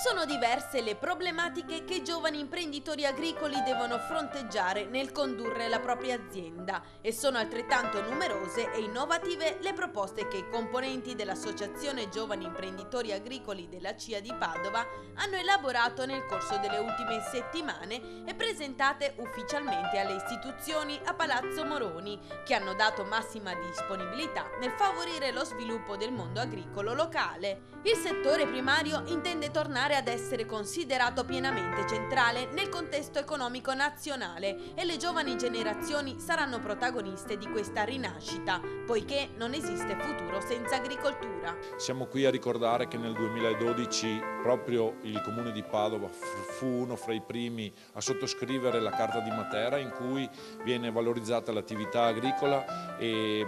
Sono diverse le problematiche che i giovani imprenditori agricoli devono fronteggiare nel condurre la propria azienda e sono altrettanto numerose e innovative le proposte che i componenti dell'Associazione Giovani Imprenditori Agricoli della CIA di Padova hanno elaborato nel corso delle ultime settimane e presentate ufficialmente alle istituzioni a Palazzo Moroni, che hanno dato massima disponibilità nel favorire lo sviluppo del mondo agricolo locale. Il settore primario intende tornare ad essere considerato pienamente centrale nel contesto economico nazionale e le giovani generazioni saranno protagoniste di questa rinascita, poiché non esiste futuro senza agricoltura. Siamo qui a ricordare che nel 2012 proprio il Comune di Padova fu uno fra i primi a sottoscrivere la Carta di Matera, in cui viene valorizzata l'attività agricola e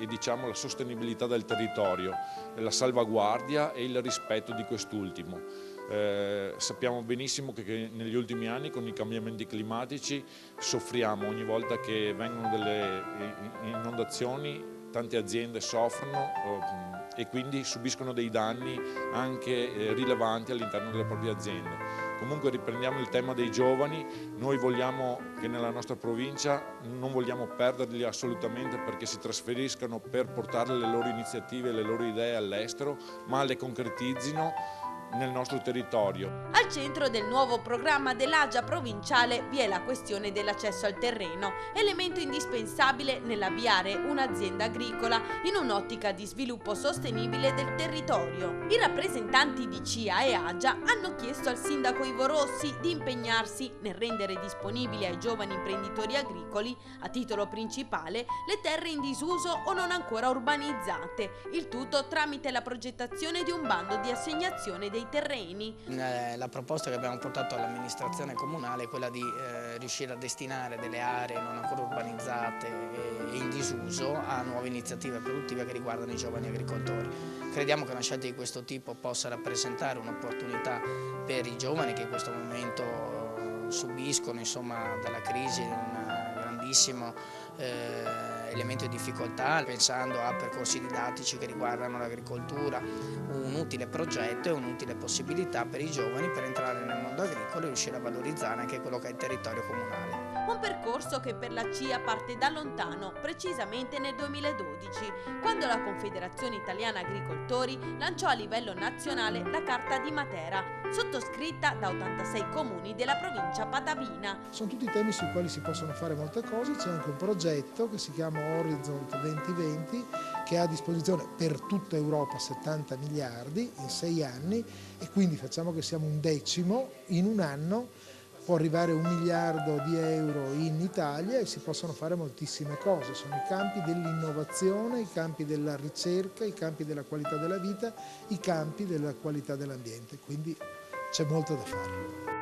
diciamo la sostenibilità del territorio, la salvaguardia e il rispetto di quest'ultimo. Sappiamo benissimo che negli ultimi anni con i cambiamenti climatici soffriamo ogni volta che vengono delle inondazioni, tante aziende soffrono e quindi subiscono dei danni anche rilevanti all'interno delle proprie aziende. Comunque riprendiamo il tema dei giovani, noi vogliamo che nella nostra provincia non vogliamo perderli assolutamente perché si trasferiscano per portare le loro iniziative, le loro idee all'estero, ma le concretizzino nel nostro territorio. Al centro del nuovo programma dell'AGIA provinciale vi è la questione dell'accesso al terreno, elemento indispensabile nell'avviare un'azienda agricola in un'ottica di sviluppo sostenibile del territorio. I rappresentanti di CIA e AGIA hanno chiesto al sindaco Ivo Rossi di impegnarsi nel rendere disponibili ai giovani imprenditori agricoli, a titolo principale, le terre in disuso o non ancora urbanizzate, il tutto tramite la progettazione di un bando di assegnazione dei terreni. La proposta che abbiamo portato all'amministrazione comunale è quella di riuscire a destinare delle aree non ancora urbanizzate e in disuso a nuove iniziative produttive che riguardano i giovani agricoltori. Crediamo che una scelta di questo tipo possa rappresentare un'opportunità per i giovani che in questo momento subiscono dalla crisi un grandissimo elemento di difficoltà, pensando a percorsi didattici che riguardano l'agricoltura, un utile progetto e un'utile possibilità per i giovani per entrare nel mondo agricolo e riuscire a valorizzare anche quello che è il territorio comunale. Un percorso che per la CIA parte da lontano, precisamente nel 2012, quando la Confederazione Italiana Agricoltori lanciò a livello nazionale la Carta di Matera, sottoscritta da 86 comuni della provincia padavina. Sono tutti temi sui quali si possono fare molte cose, c'è anche un progetto che si chiama Horizont 2020 che ha a disposizione per tutta Europa 70 miliardi in 6 anni e quindi facciamo che siamo un decimo in un anno. Può arrivare 1 miliardo di euro in Italia e si possono fare moltissime cose, sono i campi dell'innovazione, i campi della ricerca, i campi della qualità della vita, i campi della qualità dell'ambiente, quindi c'è molto da fare.